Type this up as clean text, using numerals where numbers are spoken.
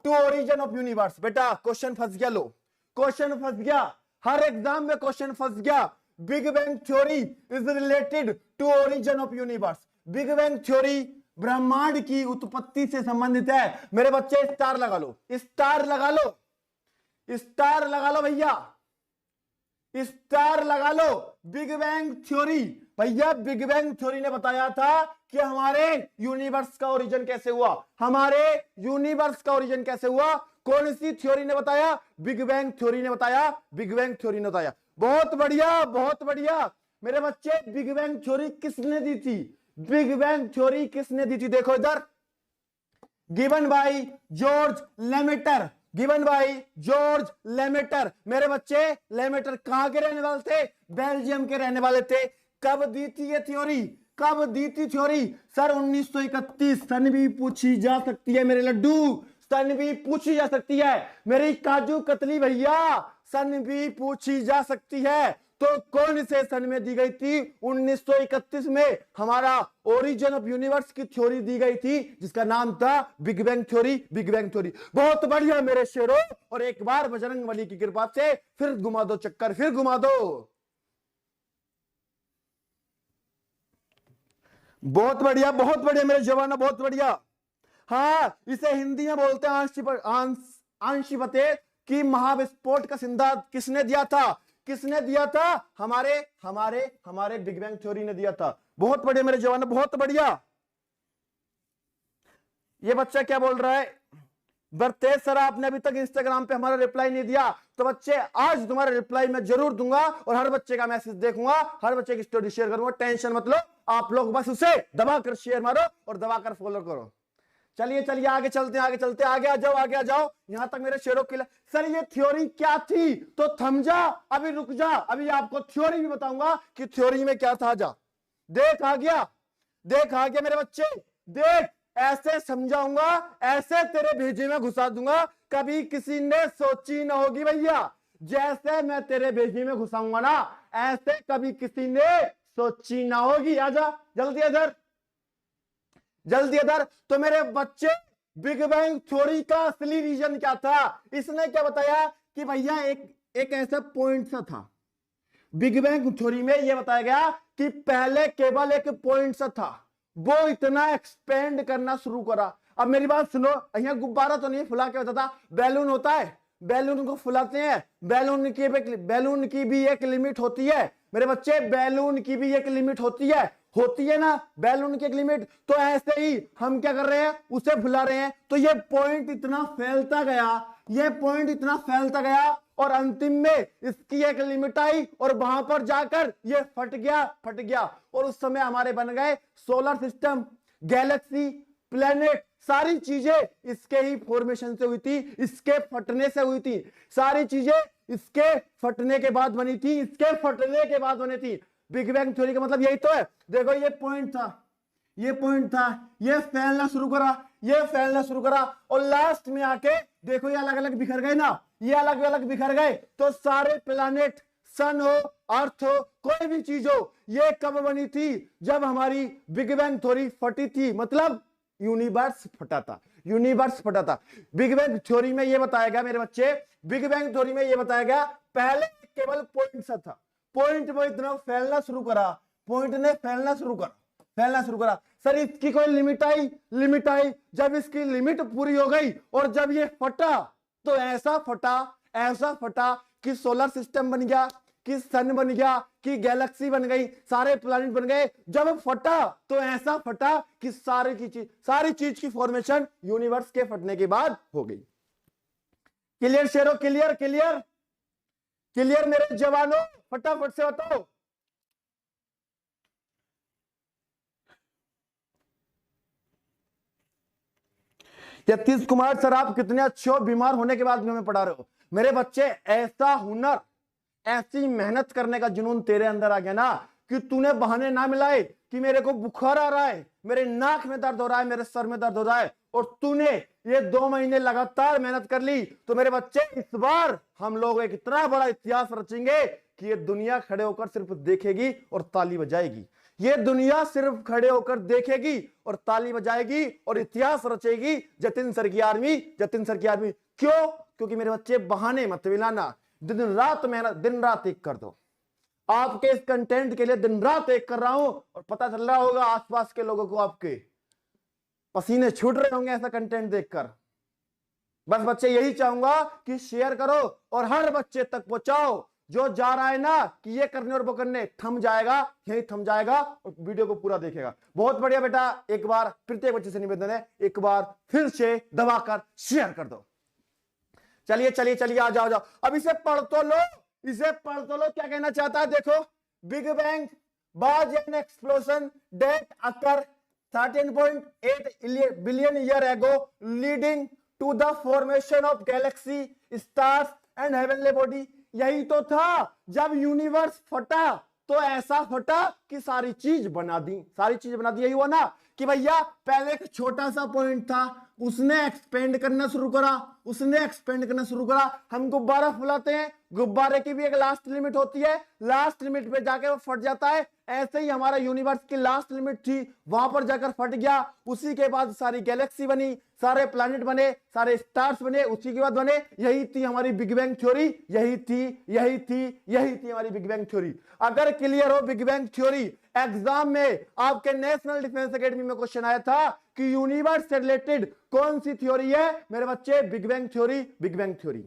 To origin of universe. बेटा question फंस गया, लो क्वेश्चन फंस गया, हर एग्जाम में क्वेश्चन फंस गया। Big bang theory is related to origin of universe. Big bang theory ब्रह्मांड की उत्पत्ति से संबंधित है। मेरे बच्चे स्टार लगा लो, स्टार लगा लो, स्टार लगा लो भैया, स्टार लगा लो। बिग बैंग थ्योरी, भैया बिग बैंग थ्योरी ने बताया था कि हमारे यूनिवर्स का ओरिजिन कैसे हुआ, हमारे यूनिवर्स का ओरिजिन कैसे हुआ। कौन सी थ्योरी ने बताया? बिग बैंग थ्योरी ने बताया, बिग बैंग थ्योरी ने बताया। बहुत बढ़िया, बहुत बढ़िया मेरे बच्चे। बिग बैंग थ्योरी किसने दी थी? बिग बैंग थ्योरी किसने दी थी? देखो इधर, given by Georges Lemaitre, given by Georges Lemaitre. मेरे बच्चे लेमेटर कहां के रहने वाले थे? बेल्जियम के रहने वाले थे। कब दी थी ये थ्योरी? कब दी थी थ्योरी? सर 1931। सन भी पूछी जा सकती है मेरे लड्डू, सन भी पूछी जा सकती है मेरी काजू कतली भैया, सन भी पूछी जा सकती है। तो कौन से सन में दी गई थी? 1931 में हमारा ओरिजिन ऑफ यूनिवर्स की थ्योरी दी गई थी, जिसका नाम था big bang theory. Big bang theory बहुत बढ़िया मेरे शेरों। और एक बार बजरंगबली की कृपा से फिर घुमा दो चक्कर, फिर घुमा दो। बहुत बढ़िया, बहुत बढ़िया मेरे जवानों, बहुत बढ़िया। हाँ, इसे हिंदी में बोलते हैं आंशिपते कि महाविस्फोट का सिद्धांत किसने दिया था? किसने दिया था? हमारे हमारे हमारे बिग बैंग थ्योरी ने दिया था। बहुत बढ़िया मेरे जवानों, बहुत बढ़िया। ये बच्चा क्या बोल रहा है? बरतेज सर आपने अभी तक इंस्टाग्राम पे हमारा रिप्लाई नहीं दिया। तो बच्चे आज तुम्हारा रिप्लाई मैं जरूर दूंगा और हर बच्चे का मैसेज देखूंगा, हर बच्चे की स्टोरी शेयर करूंगा। टेंशन मत लो, आप लोग बस उसे दबाकर शेयर मारो और दबाकर फॉलो करो। चलिए चलिए आगे चलते हैं, आगे चलते हैं, आगे आ जाओ, आगे आ जाओ। यहां तक मेरे शेरों के लिए सर ये थ्योरी क्या थी? तो थम जा, अभी रुक जा, अभी आपको थ्योरी भी बताऊंगा कि थ्योरी में क्या था। जा देख आ गया, देख आ गया मेरे बच्चे, देख ऐसे समझाऊंगा, ऐसे तेरे भेजे में घुसा दूंगा, कभी किसी ने सोची ना होगी भैया। जैसे मैं तेरे भेजे में घुसाऊंगा ना, ऐसे कभी किसी ने सोची ना होगी। आजा जल्दी इधर, जल्दी इधर। तो मेरे बच्चे बिग बैंग थ्योरी का असली रीजन क्या था? इसने क्या बताया कि भैया एक ऐसा पॉइंट सा था बिग बैंग थ्योरी में, यह बताया गया कि पहले केवल एक पॉइंट सा था, वो इतना एक्सपेंड करना शुरू करा। अब मेरी बात सुनो, यहाँ गुब्बारा तो नहीं फुला के होता था, बैलून होता है, बैलून को फुलाते हैं, बैलून की भी एक लिमिट होती है मेरे बच्चे, बैलून की भी एक लिमिट होती है ना, बैलून की एक लिमिट। तो ऐसे ही हम क्या कर रहे हैं? उसे फुला रहे हैं। तो ये पॉइंट इतना फैलता गया, ये पॉइंट इतना फैलता गया और अंतिम में इसकी एक लिमिट आई और वहां पर जाकर ये फट गया। और उस समय हमारे बन गए सोलर सिस्टम, गैलेक्सी, प्लेनेट, सारी चीजें इसके ही फॉर्मेशन से हुई थी, इसके फटने से हुई थी। सारी चीजें इसके फटने के बाद बनी थी, इसके फटने के बाद बनी थी। बिग बैंग थ्योरी का मतलब यही तो है। देखो ये पॉइंट था, ये पॉइंट था, ये फैलना शुरू करा, ये फैलना शुरू करा और लास्ट में आके देखो ये अलग अलग बिखर गए ना, ये अलग अलग बिखर गए। तो सारे प्लैनेट, सन हो, अर्थ हो, कोई भी चीज हो, ये कब बनी थी? जब हमारी बिग बैंग थ्योरी फटी थी, मतलब यूनिवर्स फटा था, यूनिवर्स फटा था। बिग बैंग थ्योरी में ये बताया गया मेरे बच्चे, बिग बैंग थ्योरी में ये बताया गया पहले केवल पॉइंट सा था, पॉइंट वो इतना फैलना शुरू करा, पॉइंट ने फैलना शुरू करा। सर इसकी कोई लिमिट आई, जब इसकी लिमिट पूरी हो गई और जब ये फटा तो ऐसा फटा कि सोलर सिस्टम बन गया, कि सन बन गया, कि गैलेक्सी बन गई, सारे प्लैनेट बन गए। जब फटा तो ऐसा फटा कि सारी चीज की फॉर्मेशन यूनिवर्स के फटने के बाद हो गई। क्लियर शेरों, क्लियर क्लियर क्लियर मेरे जवानों, फटाफट से बताओ। यतीश कुमार सर आप कितने अच्छे हो, बीमार होने के बाद भी हमें पढ़ा रहे हो। मेरे बच्चे ऐसा हुनर, ऐसी मेहनत करने का जुनून तेरे अंदर आ गया ना कि तूने बहाने ना मिलाए कि मेरे को बुखार आ रहा है, मेरे नाक में दर्द हो रहा है, मेरे सर में दर्द हो रहा है, और तूने ये 2 महीने लगातार मेहनत कर ली। तो मेरे बच्चे इस बार हम लोग एक इतना बड़ा इतिहास रचेंगे कि ये दुनिया खड़े होकर सिर्फ देखेगी और ताली बजाएगी। ये दुनिया सिर्फ खड़े होकर देखेगी और ताली बजाएगी और इतिहास रचेगी। जतिन सर की आर्मी, जतिन सर की आर्मी। क्यों? क्योंकि मेरे बच्चे बहाने मत मिलाना, दिन रात मेहनत, दिन रात एक कर दो। आपके इस कंटेंट के लिए दिन रात एक कर रहा हूं और पता चल रहा होगा आसपास के लोगों को, आपके पसीने छूट रहे होंगे ऐसा कंटेंट देखकर। बस बच्चे यही चाहूंगा कि शेयर करो और हर बच्चे तक पहुंचाओ। जो जा रहा है ना कि ये करने और वो करने, थम जाएगा, यही थम जाएगा और वीडियो को पूरा देखेगा। बहुत बढ़िया बेटा, एक बार प्रत्येक बच्चे से निवेदन है, एक बार फिर से दबाकर शेयर कर दो। चलिए चलिए चलिए, आ जाओ जाओ। अब इसे पढ़ तो लो, इसे पढ़ तो लो। क्या कहना चाहता है देखो, big bang was an explosion that occurred 13.8 billion years ago, leading to the formation of galaxy, stars and heavenly body। यही तो था, जब यूनिवर्स फटा तो ऐसा फटा कि सारी चीज बना दी, सारी चीज बना दी। यही हुआ ना कि भैया पहले एक छोटा सा पॉइंट था, उसने एक्सपेंड करना शुरू करा, उसने एक्सपेंड करना शुरू करा। हम गुब्बारा फुलाते हैं, गुब्बारे की भी एक लास्ट लिमिट होती है, लास्ट लिमिट पे जाके वो फट जाता है। ऐसे ही हमारा यूनिवर्स की लास्ट लिमिट थी, वहां पर जाकर फट गया। उसी के बाद सारी गैलेक्सी बनी, सारे प्लैनेट बने, सारे स्टार्स बने, उसी के बाद बने। यही थी हमारी बिग बैंग थ्योरी, यही थी हमारी बिग बैंग थ्योरी। अगर क्लियर हो बिग बैंग थ्योरी, एग्जाम में आपके नेशनल डिफेंस एकेडमी में क्वेश्चन आया था कि यूनिवर्स से रिलेटेड कौन सी थ्योरी है मेरे बच्चे, big bang theory, big bang theory.